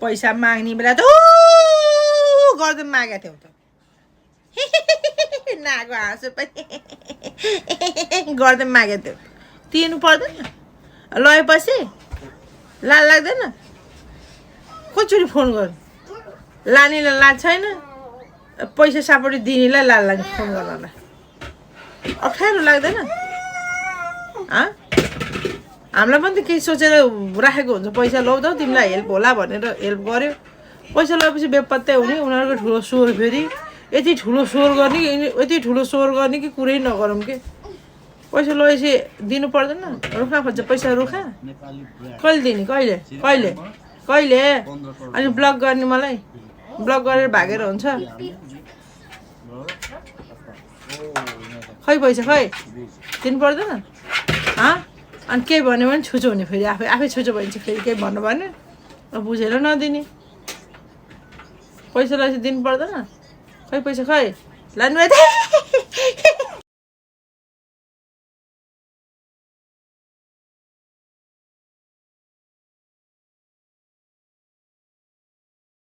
पैसा माग्ने बेला त गर्दै मागेको थियौ त नाको हाँसो पनि गर्दै मागेको थियौ तिर्नु पर्दैन लगेपछि लाज लाग्दैन कचोटि फोन गर्नु लानेलाई लाज छैन पैसा सापट्टि दिनेलाई लाज लाग्ने फोन गर्नलाई अप्ठ्यारो लाग्दैन हामीलाई पनि त केही सोचेर राखेको हुन्छ पैसा लौ त तिमीलाई हेल्प होला भनेर हेल्प गर्यो पैसा लगाएपछि बेपत्तै हुने उनीहरूको ठुलो स्वर फेरि यति ठुलो स्वर गर्ने कि कुरै नगरौँ के पैसा लगाएपछि दिनु पर्दैन रुखा खोज्छ पैसा रुखा कहिले दिने कहिले कहिले कहिले अनि ब्लक गर्ने मलाई ब्लक गरेर भागेर हुन्छ खै पैसा खै दिनु पर्दैन अनि केही भन्यो भने छुचो हुने फेरि आफै छुचो भने चाहिँ फेरि केही भन्नु भने बुझेर नदिने पैसा लगाएपछि दिनु पर्दैन खै पैसा खै लानु